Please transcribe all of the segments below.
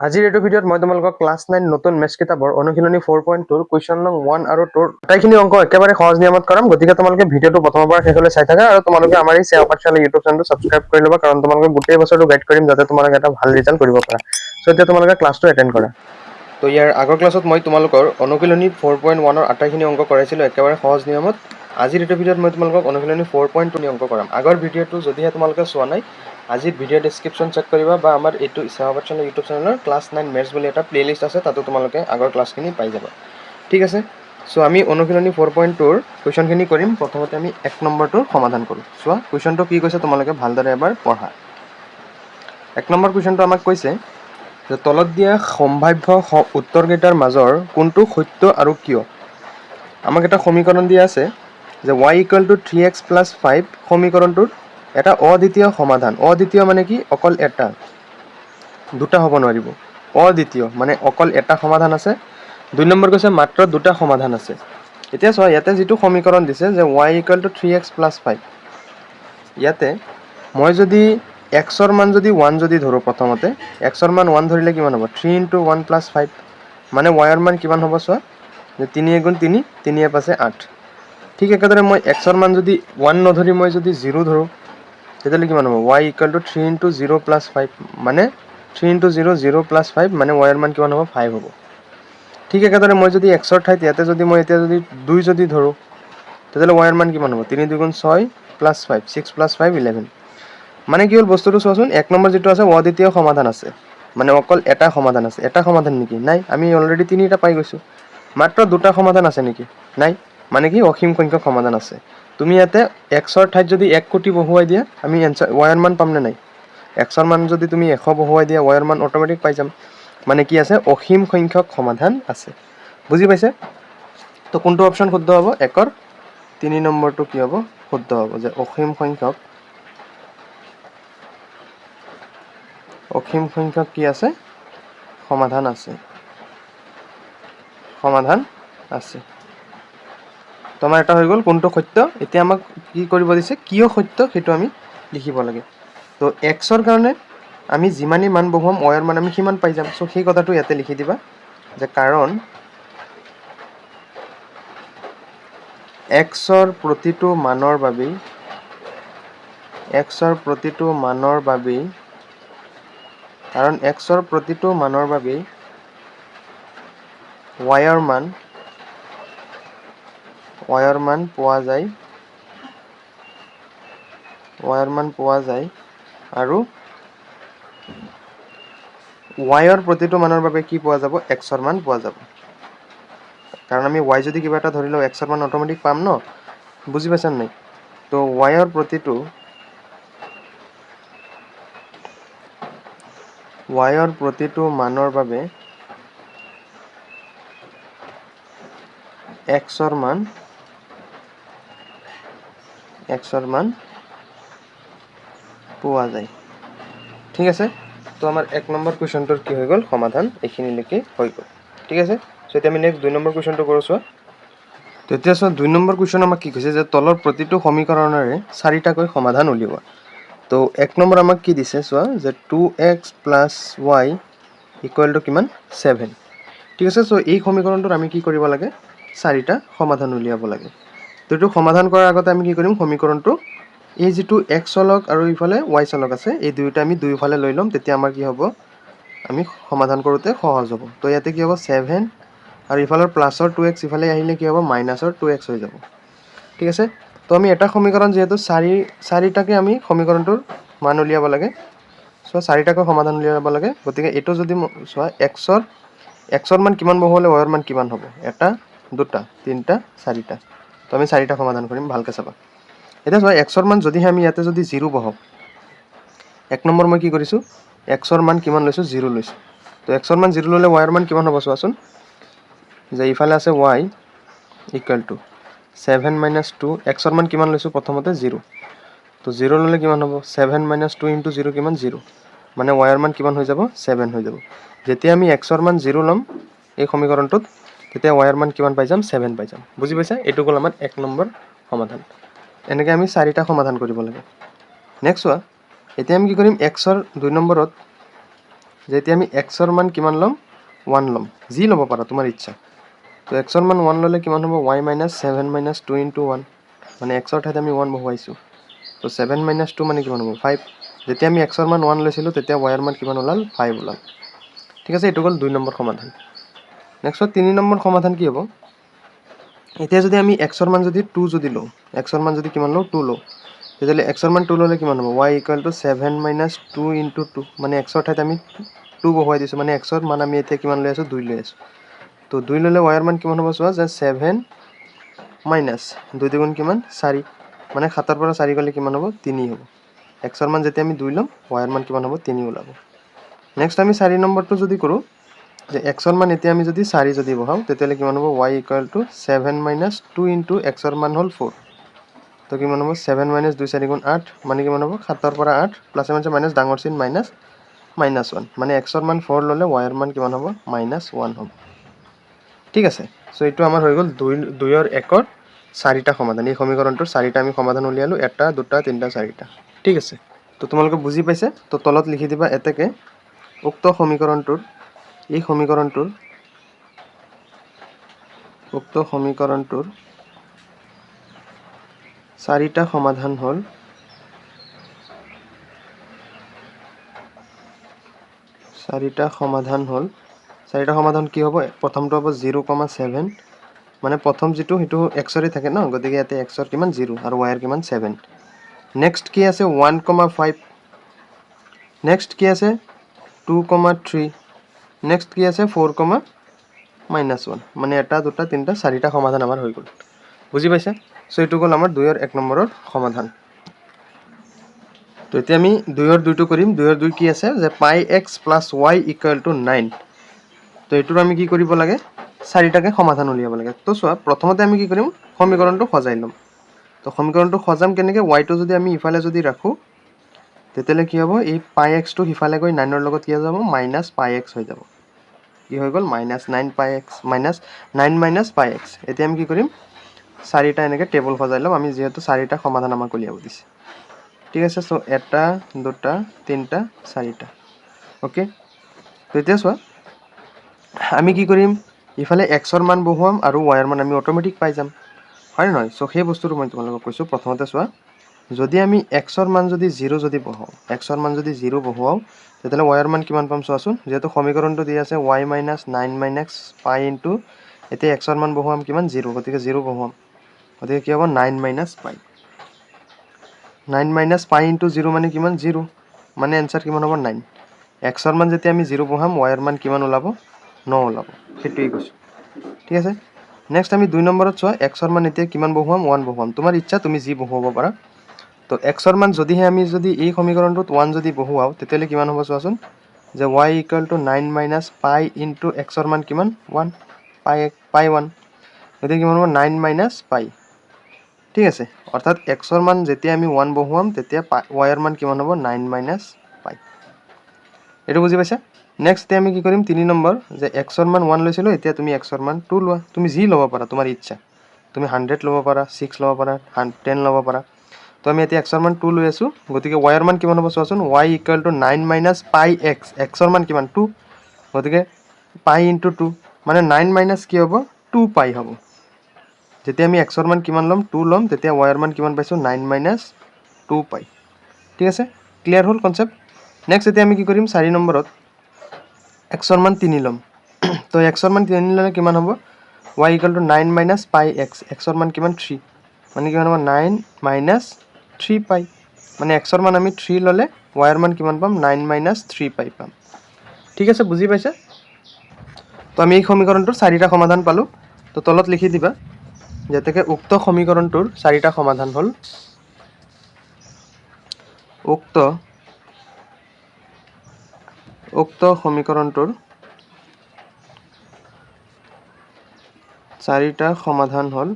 আজিৰ এইটো ভিডিঅ'ত মই তোমালোকক ক্লাছ 9 নতুন মেথছ কিতাপৰ অনুশীলনী 4.2 কুৱেশ্যন নং 1 আৰু 2 আটাইখিনি অংক একেবাৰে সহজ নিয়মত কৰাম। গতিকে তোমালোকে ভিডিঅ'টো প্ৰথমৰ পৰা শেষলৈ চাই থাকা আৰু তোমালোকে আমাৰ এই চেৱা পাঠশালা ইউটিউব চেনেলটো ছাবস্ক্ৰাইব কৰি ল'বা, কাৰণ তোমালোকে গোটেই বছৰটো গাইড কৰিম যাতে তোমালোকে এটা ভাল ৰিজাল্ট কৰিব পাৰা। চ' এতিয়া তোমালোকে ক্লাছটো এটেণ্ড কৰা। তো ইয়াৰ আগৰ ক্লাছত মই তোমালোকৰ অনুশীলনী 4.1ৰ আটাইখিনি অংক কৰাইছিলোঁ একেবাৰে সহজ নিয়মত। আজিৰ এইটো ভিডিঅ'ত মই তোমালোকক অনুশীলনী 4.2 অংক কৰাম। আগৰ ভিডিঅ'টো যদিহে তোমালোকে চোৱা নাই, আজি ভিডিঅ' ডেছক্ৰিপশ্যন চেক কৰিবা বা আমাৰ এইটো চেৱা পাঠশালা ইউটিউব চেনেলৰ ক্লাছ 9 মেথছ বুলি এটা প্লেলিষ্ট আছে, তাতো তোমালোকে আগৰ ক্লাছখিনি পাই যাবা। ঠিক আছে, চ' আমি অনুশীলনী 4.2ৰ কুৱেশ্যনখিনি কৰিম। প্ৰথমতে আমি 1 নম্বৰটোৰ সমাধান কৰোঁ। চোৱা কুৱেশ্যনটো কি কৈছে তোমালোকে ভালদৰে এবাৰ পঢ়া। 1 নম্বৰ কুৱেশ্যনটো আমাক কৈছে যে তলত দিয়া সম্ভাৱ্য উত্তৰকেইটাৰ মাজৰ কোনটো সত্য আৰু কিয়। আমাক এটা সমীকৰণ দিয়া আছে যে y = 3x + 5 সমীকৰণটোৰ এটা অদ্বিতীয় সমাধান। অদ্বিতীয় মানে কি? অকল এটা, দুটা হ'ব নোৱাৰিব। অদ্বিতীয় মানে অকল এটা সমাধান আছে। 2 নম্বৰ কৈছে মাত্ৰ দুটা সমাধান আছে। এতিয়া চোৱা, ইয়াতে যিটো সমীকৰণ দিছে যে y = 3x + 5, ইয়াতে মই যদি xৰ মান যদি 1 যদি ধৰোঁ, প্ৰথমতে xৰ মান 1 ধৰিলে কিমান হ'ব? 3 × 1 + 5 মানে yৰ মান কিমান হ'ব? চোৱা যে 3 × 3 3 × 5 = 8। ঠিক একেদৰে মই xৰ মান যদি 1 নধৰি মই যদি 0 ধৰোঁ, তেতিয়াহ'লে কিমান হ'ব? y = 3 × 0 + 5 মানে 3 × 0 0 + 5 মানে yৰ মান কিমান হ'ব? 5 হ'ব। ঠিক একেদৰে মই যদি xৰ ঠাইত ইয়াতে যদি মই এতিয়া যদি 2 যদি ধৰোঁ, তেতিয়াহ'লে yৰ মান কিমান হ'ব? 3 × 2 = 6 + 5 6 + 5 11। মানে কি হ'ল বস্তুটো চোৱাচোন, 1 নম্বৰ যিটো আছে অদ্বিতীয় সমাধান আছে, মানে অকল এটা সমাধান আছে। এটা সমাধান নেকি? নাই, আমি অলৰেডি 3টা পাই গৈছোঁ। মাত্ৰ দুটা সমাধান আছে নেকি? নাই, মানে কি অসীম সংখ্যক সমাধান আছে। তুমি ইয়াতে xৰ ঠাইত যদি 1 কোটি বহুৱাই দিয়া, আমি yৰ মান পাম নে নাই? xৰ মান যদি তুমি 100 বহুৱাই দিয়া, yৰ মান অট'মেটিক পাই যাম। মানে কি আছে? অসীম সংখ্যক সমাধান আছে। বুজি পাইছে? তো কোনটো অপশ্যন শুদ্ধ হ'ব? 1ৰ 3 নম্বৰটো কি হ'ব? শুদ্ধ হ'ব, যে অসীম সংখ্যক কি আছে? সমাধান আছে। সমাধান আছে। তো আমাৰ এটা হৈ গ'ল কোনটো সত্য। এতিয়া আমাক কি কৰিব দিছে? কিয় সত্য সেইটো আমি লিখিব লাগে। তো xৰ কাৰণে আমি যিমানেই মান বহুৱাম yৰ মান আমি সিমান পাই যাম। চ' সেই কথাটো ইয়াতে লিখি দিবা যে কাৰণ xৰ প্ৰতিটো মানৰ বাবেই xৰ প্ৰতিটো মানৰ বাবেই yৰ মান পোৱা যায় আৰু yৰ প্ৰতিটো মানৰ বাবে কি পোৱা যাব? xৰ মান পোৱা যাব। কাৰণ আমি y যদি কিবা এটা ধৰি লওঁ, xৰ মান অট'মেটিক পাম ন? বুজি পাইছা নাই? তো yৰ প্ৰতিটো মানৰ বাবে xৰ মান পোৱা যায়। ঠিক আছে, তো আমাৰ 1 নম্বৰ কুৱেশ্যনটোৰ কি হৈ গ'ল? সমাধান এইখিনিলৈকে হৈ গ'ল। ঠিক আছে, চ' এতিয়া আমি নেক্সট 2 নম্বৰ কুৱেশ্যনটো কৰোঁ। চোৱা, তেতিয়া চোৱা 2 নম্বৰ কুৱেশ্যন আমাক কি কৈছে? যে তলৰ প্ৰতিটো সমীকৰণৰে 4টাকৈ সমাধান উলিওৱা। তো 1 নম্বৰ আমাক কি দিছে? চোৱা যে 2x + y = কিমান? 7। ঠিক আছে, চ' এই সমীকৰণটোত আমি কি কৰিব লাগে? 4টা সমাধান উলিয়াব লাগে। তো এইটো সমাধান কৰাৰ আগতে আমি কি কৰিম? সমীকৰণটো এই যিটো x চলক আৰু ইফালে y চলক আছে, এই দুয়োটা আমি দুয়োফালে লৈ ল'ম। তেতিয়া আমাৰ কি হ'ব? আমি সমাধান কৰোঁতে সহজ হ'ব। তো ইয়াতে কি হ'ব? 7 আৰু ইফালৰ প্লাছৰ 2x ইফালে আহিলে কি হ'ব? মাইনাছৰ 2x হৈ যাব। ঠিক আছে, তো আমি এটা সমীকৰণ যিহেতু 4টাকে আমি সমীকৰণটোৰ মান উলিয়াব লাগে। চ' 4টাকৈ সমাধান উলিয়াব লাগে। গতিকে এইটো যদি চোৱা xৰ মান কিমান বহুৱালে yৰ মান কিমান হ'ব? 1 2 3 4টা। তো আমি 4টা সমাধান কৰিম, ভালকৈ চাবা। এতিয়া চোৱা, xৰ মান যদিহে আমি ইয়াতে যদি 0 বহাওঁ, 1 নম্বৰ মই কি কৰিছোঁ? xৰ মান কিমান লৈছোঁ? 0 লৈছোঁ। তো xৰ মান 0 ল'লে yৰ মান কিমান হ'ব? চোৱাচোন, যে ইফালে আছে y = 7 - 2। xৰ মান কিমান লৈছোঁ? প্ৰথমতে 0। তো 0 ল'লে কিমান হ'ব? 7 - 2 × 0 কিমান? 0। মানে yৰ মান কিমান হৈ যাব? 7 হৈ যাব। যেতিয়া আমি xৰ মান 0 ল'ম এই সমীকৰণটোত, তেতিয়া yৰ মান কিমান পাই যাম? 7 পাই যাম। বুজি পাইছা? এইটো হ'ল আমাৰ 1 নম্বৰ সমাধান। এনেকৈ আমি 4টা সমাধান কৰিব লাগে। নেক্সট চোৱা, এতিয়া আমি কি কৰিম? xৰ 2 নম্বৰত যে এতিয়া আমি এক্সৰ মান কিমান ল'ম 1 ল'ম যি ল'ব পাৰা তোমাৰ ইচ্ছা তো এক্সৰ মান 1 ল'লে কিমান হ'ব y মাইনাছ 7 মাইনাছ 2 ইনটু 1 মানে এক্সৰ ঠাইত আমি 1 বহুৱাইছোঁ তো 7 মাইনাছ 2 মানে কিমান হ'ব 5 যেতিয়া আমি এক্সৰ মান 1 লৈছিলোঁ তেতিয়া y ৰ মান কিমান ওলাল 5 ওলাল ঠিক আছে এইটো হ'ল 2 নম্বৰ সমাধান নেক্সট 3 নম্বৰ সমাধান কি হ'ব এতিয়া যদি আমি এক্সৰ মান যদি 2 যদি লওঁ এক্সৰ মান যদি কিমান লওঁ 2 লওঁ তেতিয়াহ'লে এক্সৰ মান 2 ল'লে কিমান হ'ব y equal to 7 minus 2 into 2 মানে এক্সৰ ঠাইত আমি 2 বহুৱাই দিছোঁ মানে এক্সৰ মান আমি এতিয়া কিমান লৈ আছোঁ 2 লৈ আছোঁ তো 2 ল'লে y ৰ মান কিমান হ'ব চোৱা যে 7 মাইনাছ 2 দুগুণ কিমান 4 মানে 7 ৰ পৰা 4 গ'লে কিমান হ'ব 3 হ'ব এক্সৰ মান যেতিয়া আমি 2 ল'ম y ৰ মান কিমান হ'ব 3 ওলাব নেক্সট আমি 4 নম্বৰটো যদি কৰোঁ যে এক্সৰ মান এতিয়া আমি যদি 4 যদি বহাওঁ তেতিয়াহ'লে কিমান হ'ব y equal to 7 minus 2 into এক্সৰ মান হ'ল 4 তো কিমান হ'ব 7 মাইনাছ 2 4 গুণ 8 মানে কিমান হ'ব 7 ৰ পৰা 8 প্লাছ মাইনাছ ডাঙৰ চিন মাইনাছ মাইনাছ 1 মানে এক্সৰ মান 4 ল'লে y ৰ মান কিমান হ'ব মাইনাছ 1 হ'ব ঠিক আছে সো এইটো আমাৰ হৈ গ'ল 2 ৰ 1ৰ 4টা সমাধান এই সমীকৰণটোৰ 4টা আমি সমাধান উলিয়ালোঁ 1 2 3 4টা ঠিক আছে তো তোমালোকে বুজি পাইছে তো তলত লিখি দিবা এতেকে উক্ত সমীকৰণটোৰ এই সমীকৰণটোৰ উক্ত সমীকৰণটোৰ 4টা সমাধান হ'ল 4টা সমাধান কি হ'ব প্ৰথমটো হ'ব 0,7 মানে প্ৰথম যেটো হেতু এক্সৰে থাকে ন গতিকে ইয়াতে এক্সৰ কিমান 0 আৰু y ৰ কিমান 7 নেক্সট কি আছে 1,5 নেক্সট কি আছে 2,3 নেক্সট কি আছে 4, -1 মানে 1 2 3 4টা সমাধান আমাৰ হৈ গ'ল বুজি পাইছে সো এইটো গ'ল আমাৰ 2 ৰ 1 নম্বৰৰ সমাধান তো এতিয়া আমি 2 ৰ 2টো কৰিম 2 ৰ 2 কি আছে যে পাই x + y = 9 তো এইটোৰ আমি কি কৰিব লাগে 4টাকে সমাধান উলিয়াব লাগে তো চোৱা প্ৰথমতে আমি কি কৰিম সমীকৰণটো সজাই ল'ম তো সমীকৰণটো সজাম কেনেকৈ y টো যদি আমি ইফালে যদি ৰাখো তেতিয়ালে কি হ'ব এই পাই x টো ইফালে গৈ 9 ৰ লগত কি হৈ যাব -পাই x হৈ যাব কি হৈ গ'ল -9 পাই x -9 পাই x এতিয়া আমি কি কৰিম 4টা এনেকৈ টেবল সজাই ল'ম আমি যেহেতু 4টা সমাধান আমাক উলিয়াব দিছে ঠিক আছে সো 1 2 3 4টা ওকে তো এতিয়া চোৱা আমি কি কৰিম ইফালে x ৰ মান বহুৱাম আৰু y ৰ মান আমি অটোমেটিক পাই যাম হয় নহয় সো সেই বস্তুটো মই তোমালোকক কৈছো প্ৰথমতে চোৱা যদি আমি x ৰ মান যদি 0 যদি বহাও x ৰ মান যদি 0 বহুৱাও তেতিয়ালে y ৰ মান কিমান পাম চোৱাচোন যেহেতু সমীকৰণটো দি আছে y - 9 - পাই ইনটু এতিয়া x ৰ মান বহুৱাম কিমান 0 গতিকে 0 বহুৱাম গতিকে কি হ'ব 9 - পাই 9 - পাই ইনটু 0 মানে কিমান 0 মানে এনসার কিমান হ'ব 9 x ৰ মান যেতিয়া আমি 0 বহাম y ৰ মান কিমান ওলাব 9 ওলাব সেইটোই কৈছো ঠিক আছে নেক্সট আমি 2 নম্বৰত চোৱা x ৰ মান এতিয়া কিমান বহুৱাম 1 বহুৱাম তোমাৰ ইচ্ছা তুমি যি বহুৱাব পাৰা তো x ৰ মান যদিহে আমি যদি এই সমীকৰণটোত 1 যদি বহুৱাও তেতিয়ালে কিমান হ'ব চোৱাচোন যে y = 9 - পাই ইনটু x ৰ মান কিমান 1 পাই 1 গতিকে কিমান হ'ব 9 - পাই ঠিক আছে অৰ্থাৎ x ৰ মান যেতিয়া আমি 1 বহুৱাম তেতিয়া y ৰ মান কিমান হ'ব 9 - পাই এটো বুজি পাইছা নেক্সট আমি কি কৰিম 3 নম্বৰ যে x ৰ মান 1 লৈছিলো এতিয়া তুমি x ৰ মান 2 লোৱা তুমি যি ল'ব পাৰা তোমাৰ ইচ্ছা তুমি 100 ল'ব পাৰা 6 ল'ব পাৰা 10 ল'ব পাৰা তো আমি এতিয়া x ৰ মান 2 লৈ আছো গতিকে y ৰ মান কিমান হ'ব চোৱাচোন y = 9 - পাই x x ৰ মান কিমান 2 গতিকে পাই ইনটু 2 মানে 9 - কি হ'ব 2 পাই হ'ব যেতিয়া আমি x ৰ মান কিমান ল'ম 2 ল'ম তেতিয়া y ৰ মান কিমান পাইছো 9 - 2 পাই ঠিক আছে ক্লিয়াৰ হ'ল কনসেপ্ট নেক্সট এতিয়া আমি কি কৰিম 4 নম্বৰত x ৰ মান 3 ল'ম তো x ৰ মান 3 ল'লে কিমান হ'ব y = 9 - পাই x x ৰ মান কিমান 3 মানে কিমান হ'ব 9 - 3 পাই মানে x ৰ মান আমি 3 ল'লে y ৰ মান কিমান পাম 9 - 3 পাই পাম ঠিক আছে বুজি পাইছা তো আমি এই সমীকৰণটোৰ 4টা সমাধান পালো তো তলত লিখি দিবা যেতেকে উক্ত সমীকৰণটোৰ 4টা সমাধান হ'ল উক্ত সমীকৰণটোৰ 4টা সমাধান হ'ল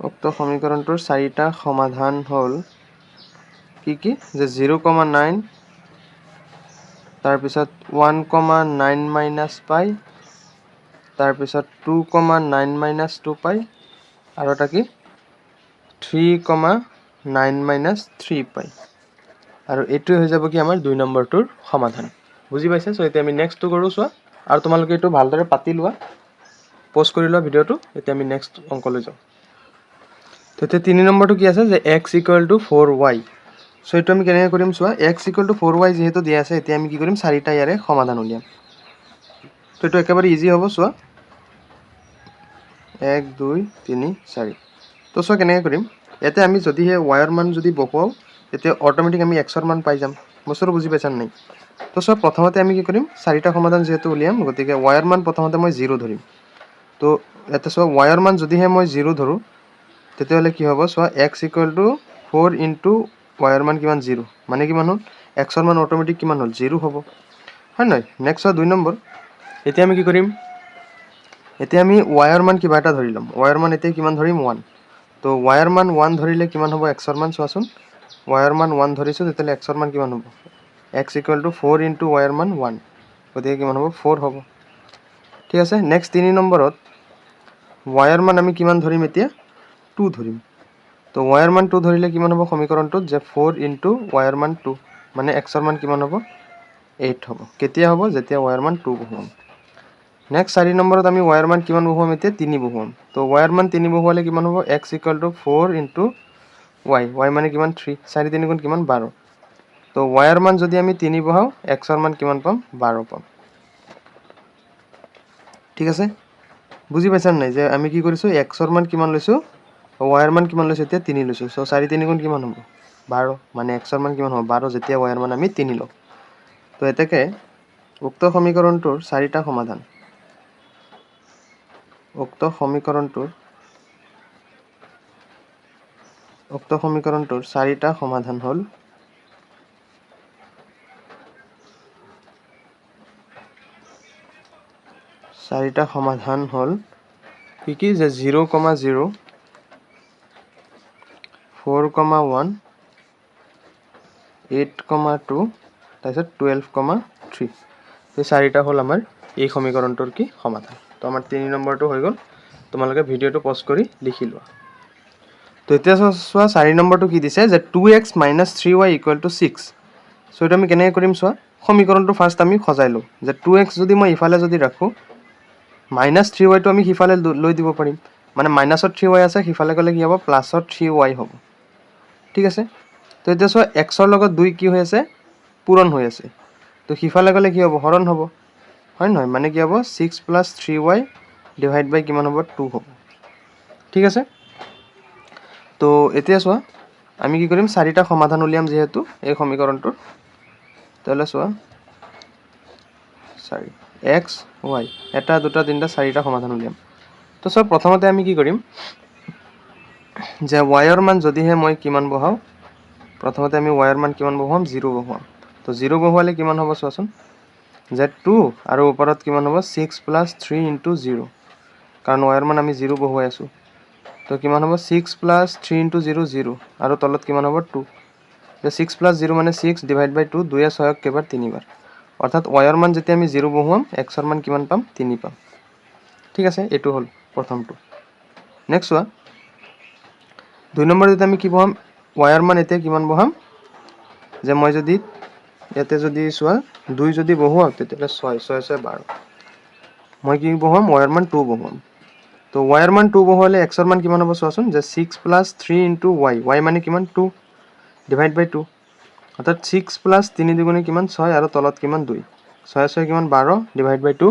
উক্ত সমীকৰণটোৰ 4টা সমাধান হ'ল কি যে 0,9 তাৰ পিছত 1,9 - পাই তাৰ পিছত 2,9 - 2 পাই আৰু এটা কি 3,9 - 3 পাই আৰু এইটোৱে হৈ যাব কি আমাৰ 2 নম্বৰটোৰ সমাধান বুজি পাইছে সো এতিয়া আমি নেক্সটটো কৰো চোৱা আৰু তোমালোকে এইটো ভালদৰে পাতি লোৱা পজ কৰি লোৱা ভিডিওটো এতিয়া আমি নেক্সট অংকলৈ যাওঁ তেতিয়া 3 নম্বৰটো কি আছে যে x = 4y সো এইটো আমি কেনেকৈ কৰিম চোৱা x = 4y যেহেতু দিয়া আছে এতিয়া আমি কি কৰিম চাৰিটা ইয়াৰে সমাধান উলিয়াম তো এইটো একেবাৰে ইজি হ'ব চোৱা 1 2 3 4 তো চোৱা কেনেকৈ কৰিম ইয়াতে আমি যদিহে y ৰ মান যদি বহুৱাও তেতিয়া অটোমেটিক আমি x ৰ মান পাই যাম বস্তুটো বুজি পাইছা নাই তো চোৱা প্ৰথমতে আমি কি কৰিম চাৰিটা সমাধান যেহেতু উলিয়াম গতিকে y ৰ মান প্ৰথমতে মই 0 ধৰিম তো ইয়াতে চোৱা y ৰ মান যদিহে মই 0 ধৰো তেতিয়াহ'লে কি হ'ব চোৱা x = 4 * y ৰ মান কিমান 0 মানে কিমান হ'ল x ৰ মান অটোমেটিক কিমান হ'ল 0 হ'ব হয় নহয় নেক্সট চোৱা 2 নম্বৰ এতিয়া আমি কি কৰিম এতিয়া আমি y ৰ মান কিবা এটা ধৰি ল'ম y ৰ মান এতিয়া কিমান ধৰিম 1 তো y ৰ মান 1 ধৰিলে কিমান হ'ব x ৰ মান চোৱাচোন y ৰ মান 1 ধৰিছো তেতিয়াহ'লে x ৰ মান কিমান হ'ব x = 4 * y ৰ মান 1 গতিকে কিমান হ'ব 4 হ'ব ঠিক আছে নেক্সট 3 নম্বৰত y ৰ মান আমি কিমান ধৰিম এতিয়া 2 ধৰিম তো y ৰ মান 2 ধৰিলে কিমান হ'ব সমীকৰণটোত যে 4 * y ৰ মান 2 মানে x ৰ মান কিমান হ'ব 8 হ'ব কেতিয়া হ'ব যেতিয়া y ৰ মান 2 বহুৱাম নেক্সট 4 নম্বৰত আমি y ৰ মান কিমান বহুৱাম এতিয়া 3 বহুৱাম তো y ৰ মান 3 বহুৱালে কিমান হ'ব x = 4 * y মানে কিমান 3 4 3 গুণ কিমান 12 তো y ৰ মান যদি আমি 3 বহাও x ৰ মান কিমান পাম 12 পাম ঠিক আছে বুজি পাইছা নাই যে আমি কি কৰিছো x ৰ মান কিমান লৈছো y ৰ মান কিমান লৈছো এতিয়া 3 লৈছো সো 4 3 গুণ কিমান হ'ব 12 মানে x ৰ মান কিমান হ'ব 12 যেতিয়া y ৰ মান আমি 3 লওঁ তো এতেকে উক্ত সমীকৰণটোৰ চাৰিটা সমাধান উক্ত সমীকৰণটোৰ চাৰিটা সমাধান হ'ল কি যে 0, 0 4, 1 8, 2 তাৰপিছত 12, 3 এই চাৰিটা হ'ল আমাৰ এই সমীকৰণটোৰ কি সমাধান তো আমাৰ 3 নম্বৰটো হৈ গ'ল তোমালোকে ভিডিওটো পজ কৰি লিখি লোৱা তো এতিয়া চোৱা 4 নম্বৰটো কি দিছে যে 2x - 3y = 6 সো এটা আমি কেনেকৈ কৰিম চোৱা সমীকৰণটো ফাৰ্ষ্ট আমি সজাই লওঁ যে 2x যদি মই ইফালে যদি ৰাখোঁ -3y টো আমি সিফালে লৈ দিব পাৰিম মানে মাইনাছত 3y আছে সিফালে গ'লে কি হ'ব প্লাছত 3y হ'ব ঠিক আছে তো এতিয়া চোৱা x ৰ লগত 2 কি হৈ আছে পূৰণ হৈ আছে তো সিফালে গ'লে কি হ'ব হৰণ হ'ব হয় নহয় মানে কি হ'ব 6 + 3y / কিমান হ'ব 2 হ'ব ঠিক আছে তো এতিয়া চোৱা আমি কি কৰিম চাৰিটা সমাধান উলিয়াম যেহেতু এই সমীকৰণটোৰ তেতিয়াহ'লে চোৱা 4 x y এটা দুটা তিনিটা চাৰিটা সমাধান উলিয়াম তো চোৱা প্ৰথমতে আমি কি কৰিম যে y ৰ মান যদিহে মই কিমান বহাও প্ৰথমতে আমি y ৰ মান কিমান বহুৱাম 0 বহুৱাম তো 0 বহুৱালে কিমান হ'ব চোৱাচোন যে 2 আৰু ওপৰত কিমান হ'ব 6 + 3 * 0 কাৰণ y ৰ মান আমি 0 বহুৱাই আছোঁ তো কিমান হ'ব 6 + 3 * 0 0 আৰু তলত কিমান হ'ব 2 যে 6 + 0 মানে 6 / 2 2 এ 6ক কেইবাৰ 3 বাৰ অৰ্থাৎ y ৰ মান যেতিয়া আমি 0 বহুৱাম x ৰ মান কিমান পাম 3 পাম ঠিক আছে এইটো হ'ল প্ৰথমটো নেক্সট চোৱা 2 নম্বৰ যেতিয়া আমি কি বহাম y ৰ মান এতিয়া কিমান বহাম যে মই যদি ইয়াতে যদি চোৱা 2 যদি বহুৱাও তেতিয়াহ'লে 6 6 6 12 মই কি বহুৱাম y ৰ মান 2 বহুৱাম তো y ৰ মান 2 বহুৱালে x ৰ মান কিমান হ'ব চোৱাচোন যে 6 + 3 * y মানে কিমান 2 / 2 অৰ্থাৎ 6 + 3 দুগুণে কিমান 6 আৰু তলত কিমান 2 6 6 কিমান 12 / 2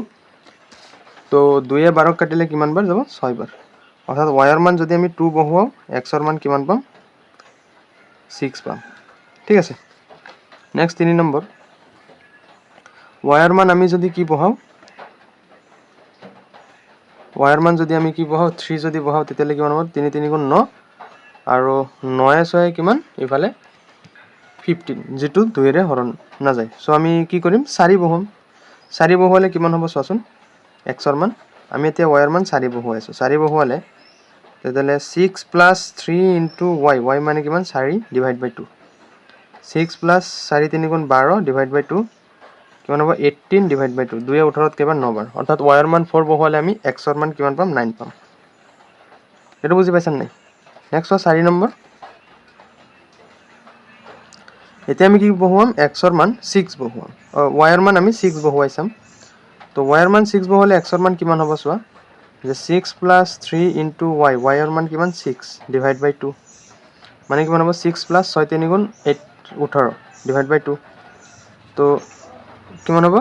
তো 2 এ 12ক কাটিলে কিমান বাৰ যাব 6 বাৰ অৰ্থাৎ y ৰ মান যদি আমি 2 বহুৱাও x ৰ মান কিমান পাম 6 পাম ঠিক আছে নেক্সট 3 নম্বৰ y ৰ মান আমি যদি কি বহাও y ৰ মান যদি আমি কি বহাও 3 যদি বহাও তেতিয়াহ'লে কিমান হ'ব 3 3 গুণ 9 আৰু 9 6 কিমান ইফালে 15 যেটো 2 এৰে হৰণ নাযায় সো আমি কি কৰিম 4 বহুৱাম 4 বহুৱালে কিমান হ'ব চোৱাচোন x ৰ মান আমি এতিয়া y ৰ মান 4 বহুৱাই আছোঁ 4 বহুৱালে তেতিয়াহ'লে 6 + 3 * y মানে কিমান 4 / 2 6 + 4 3 গুণ 12 / 2 কিমান হ'ব 18 / 2 2 এ 18ত কেইবাৰ 9 বাৰ অৰ্থাৎ y ৰ মান 4 বহুৱালে আমি x ৰ মান কিমান পাম 9 পাম এইটো বুজি পাইছা নাই নেক্সট 4 নম্বৰ এতিয়া আমি কি বহুৱাম এক্সৰ মান 6 বহুৱাম ৱাইৰ মান আমি 6 বহুৱাই চাম তো ৱাইৰ মান 6 বহুৱালে এক্সৰ মান কিমান হ'ব চোৱা যে 6 প্লাছ 3 ইনটু ৱাই ৱাইৰ মান কিমান 6 ডিভাইড বাই 2 মানে কিমান হ'ব 6 প্লাছ 6 3 গুণ 18 ডিভাইড বাই 2 তো কিমান হ'ব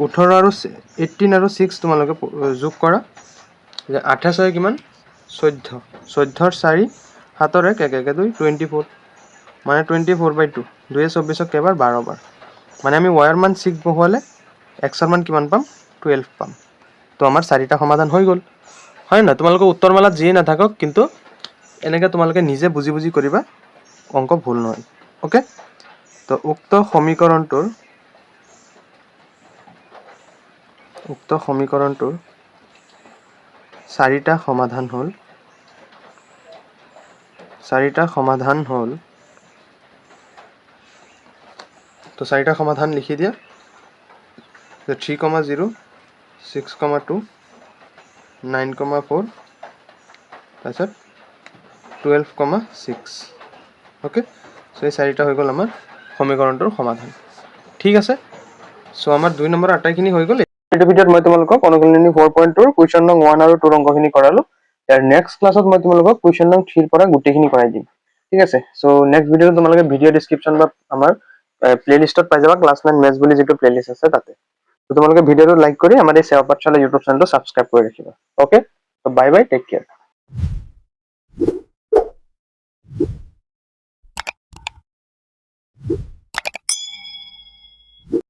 18 আৰু 18 আৰু 6 তোমালোকে যোগ কৰা যে 28 কিমান 14 14ৰ 4 7ৰ 1 1 1 2 24 মানে 24/2 2 24ক কেইবাৰ 12 বাৰ মানে আমি ৱাইৰ মান 6 বহুৱালে এক্সৰ মান কিমান পাম 12 পাম তো আমাৰ 4টা সমাধান হৈ গ'ল হয় না তোমালোকে উত্তৰমালাত যিয়ে নাথাকক কিন্তু এনেকৈ তোমালোকে নিজে বুজি বুজি কৰিবা অংক ভুল নহয় ওকে তো উক্ত সমীকৰণটোৰ 4টা সমাধান হ'ল তো 4টা সমাধান লিখি দিয়া 3,0 6,2 9,4 তাৰপিছত 12,6 ওকে সো এই 4টা হৈ গ'ল আমাৰ সমীকৰণটোৰ সমাধান ঠিক আছে সো আমাৰ 2 নম্বৰ আটাইখিনি হৈ গ'ল এইটো ভিডিঅ'ত মই তোমালোকক অনুশীলনী 4.2 কুৱেশ্যন নং 1 আৰু 2 অংকখিনি কৰালো ইয়াৰ নেক্সট ক্লাছত মই তোমালোকক কুৱেশ্যন নং 3 পৰা গোটেইখিনি কৰাই দিম ঠিক আছে সো নেক্সট ভিডিঅ'ত তোমালোকে ভিডিঅ' ডেসক্ৰিপচন বা আমাৰ প্লেলিষ্টত পাই যাবা ক্লাছ 9 মেথছ বুলি যিটো প্লেলিষ্ট আছে তাতে তো তোমালোকে ভিডিঅ'টো লাইক কৰি আমাৰ এই সেৱা পাঠশালা ইউটিউব চেনেলটো সাবস্ক্ৰাইব কৰি ৰাখিবা ওকে তো বাই বাই টেক কেয়াৰ